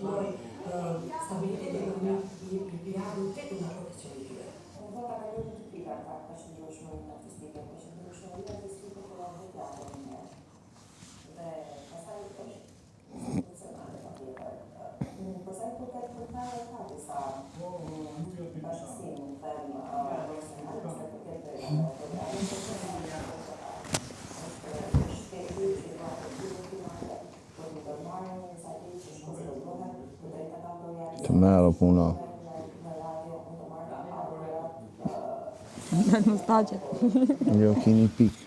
noi stabilitete vi avete una protezione di più. Un po' la vedo tutti per fare queste due scuole artistiche, queste due scuole artistiche che ho votato in me. Passare il processo funzionale, passare il poter portare a casa baš s tim ferma, Të merë puna. Në nostalgje. Jo, kini pikë.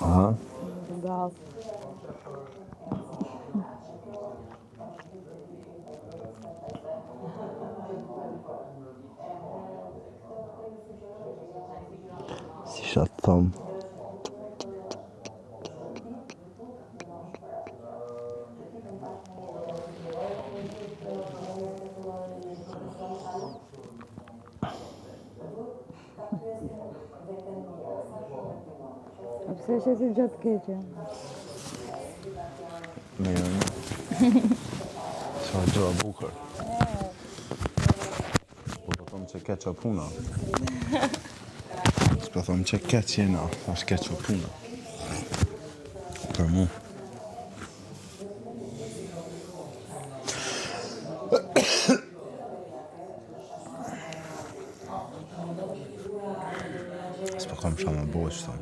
Aha. Bravo. Si isha të thëmë. A pse është si gjatë keqe? Me jënë. Qa gjëra bukër. Po të thëmë që keqa puna. S'po thëmë që keq jena, është keqa puna. Për mu. S'po kam qa më bojë që thëmë.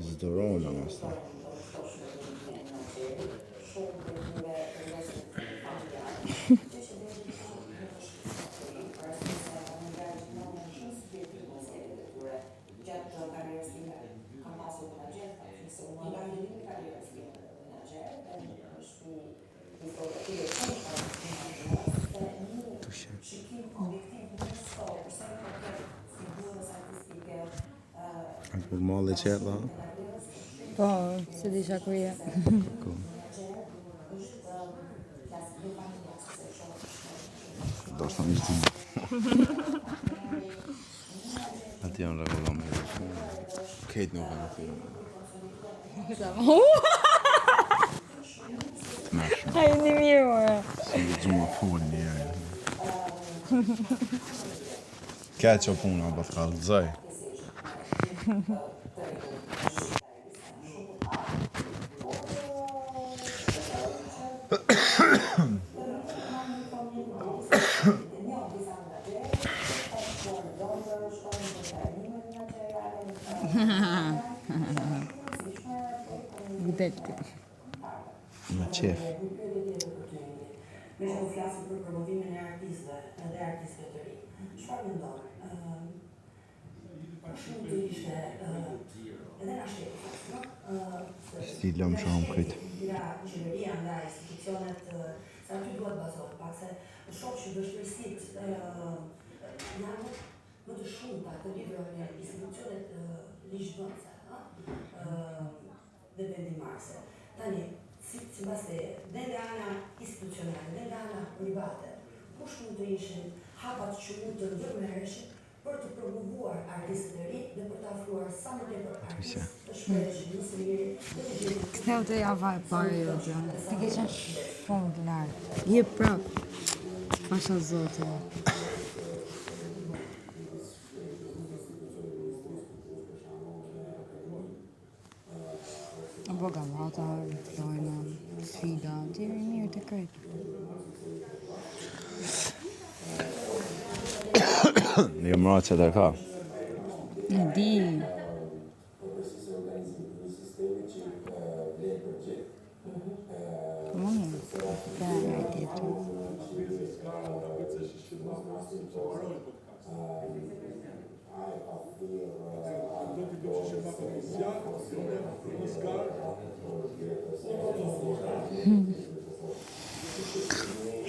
Zdorona mos ta. Për malë e qerë, Po, se disha ku je. Do është të një të Ati janë regullo me dhe shumë. Kejt nuk e në të të mërshme. A jeni mirë, more. Si dhe gjumë a full njëre. Keq o puna, po të kallëzaj. Vdekti. Me qef. Me që u flasë për promovimin e artistëve edhe artistëve të ri. Çfarë mendon? Shumë të ishte edhe na shqetë, no? Stila më shumë këtë. Qeveria nga institucionet, sa aty duhet bazohet, pak se shoh që vështirësitë janë më të shumta të lidhura me institucionet ligjvënëse, dhe vendimarrëse. Tani, sipas teje, dhe nga ana institucionale, dhe nga ana private, kush mund të ishin hapat që mund të ndërmerreshin për të promovuar artistët e ri dhe për të afruar sa më tepër artistë të shpreheshin në seri dhe të gjetin. Ktheu te java e parë jote. Ti ke qenë shumë të lartë. Je prap. Pasha zote. Bogamata, Flojna, sfida, ti jemi mirë të krejt. Jo mëra që të ka. E di.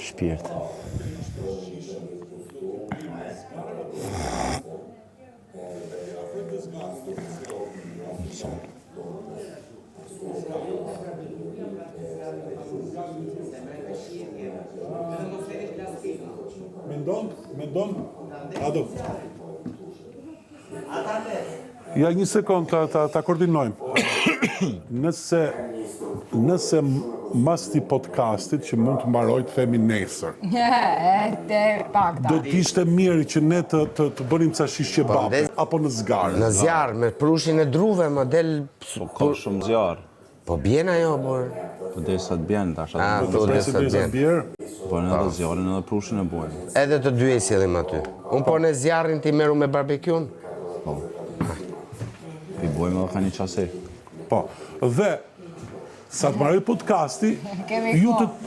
Shpirt. Mendon? Ado. Ja një sekund ta koordinojmë. Nëse mas ti podcastit që mund të mbaroj të themi nesër. Do t'ishte mirë që ne të bënim ca shish qebabe apo në zgarë. Në zjarë, me prushin e druve, më del... Ka shumë zjarë. Po bjen ajo, por... Po dhe sa të bjenë, tash. Po dhe sa të bjen. Po në edhe zjarën edhe prushin e bojnë. Edhe të dy e sjellim aty. Unë po në zjarrin ti meru me barbekjun? Po. I bojmë edhe ka një qase. Po. Dhe, sa të marrë podcasti,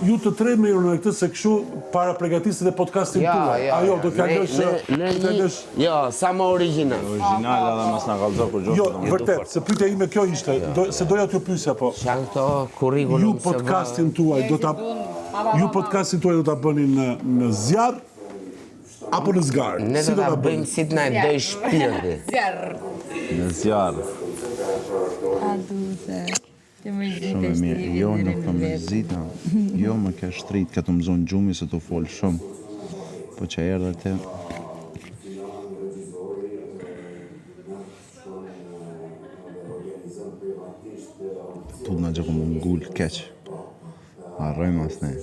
ju të tre me në këtë se këshu para pregatistit e podcastin tuaj. Ajo, do t'kallësh... Jo, sa më original. Original edhe mas nga kalëzor për gjohë. Jo, vërtet, se pyetja ime kjo ishte, se doja t'ju pyesja po. Shanë këto kurrikulum... Ju podcastin tuaj do ta bëni në zjarr apo në zgarë? Ne do ta bëjmë si të na e doj shpirti. Në zjarë. A duse. Shumë e mirë. Jo, nuk të më zita. Jo, më ke shtrit, ka të më zonë gjumi se të folë shumë. Po që erë dhe te... Tu në gjë ku më ngullë keqë. Arrojmë as ne.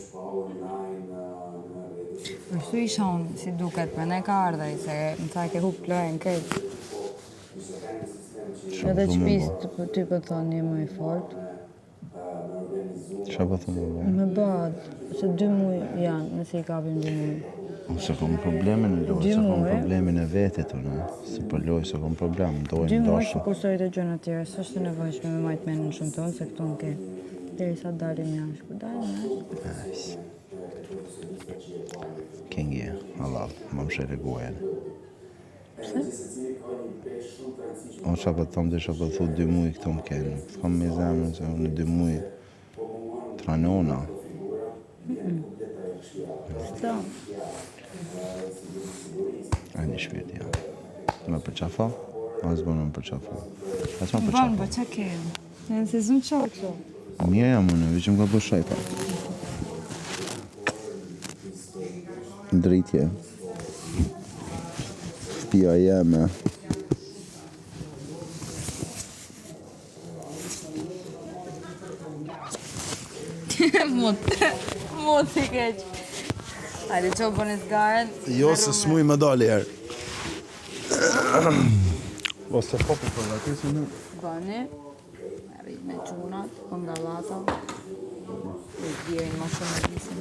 Kështu isha unë, si duket, për ne ka ardhej, se më tha ke hup plojën këtë. Edhe që pisë ty për thonë një më i fort. Qa pa thëmë më Me badë, se 2 muaj janë, nëse i kapim 2 muaj. Se kom problemin e lojë, se kom problemin e vetit, se për lojë, se kom problem, dojnë 2 muaj ndashtë. që kursojt e gjëna tjera, së është nevojshme me majtë menë në shumë tonë, se këtu në ke. Deri sa dalim jashtë, ku dalim jashtë? Kengje, Allah, më më shere gojën. Pse? O qa për thëmë dhe qa për thu 2 muaj këtu më kenë. Thëmë me zemën se në 2 muaj tranona. Sto. A një shpirti, ja. Me përqafa? A zë bënë me përqafa? A që me Banë, përqafa? po që kemë? Në se zëmë qo kështu. Mirë jam unë, vi që më ka bërë shajta. Dritje. Shtëpia jeme. Mot i keq. Hajde qo për në zgarën. Jo, se s'muj me dali herë. Ose popi për lati, se në... Bëni. Rrit me qunat, pëndalata. I djerin ma shumë e disin.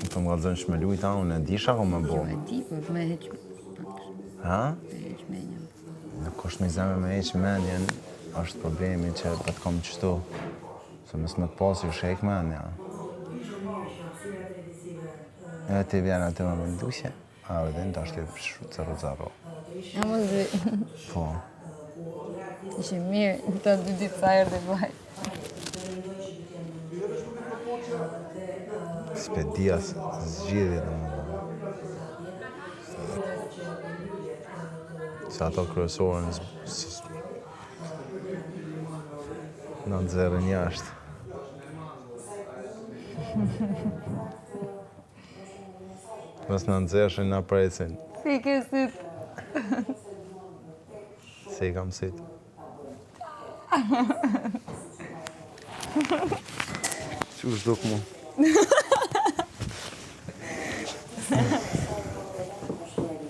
Të më galëzën shmelu i ta, unë e disha ko me Jo bo. e di, për me heq... Ha? Me heq menjëm. Në kusht me zemë me heq menjen, është problemi që për të kom qështu. Se mësë me të pasë ju shek menja. E ti vjen aty me mëndusje, a dhe në të është i 0-0. Ja më zë... Po. Ishe mirë, të 2 ditë sa erë dhe bëj. Spedia zgjidhje dhe më dhe. Se ato kryesorën në nëzërën jashtë. Mës në nëzërëshën në precin. Si ke syt. Se i kam syt. Që është duk mu?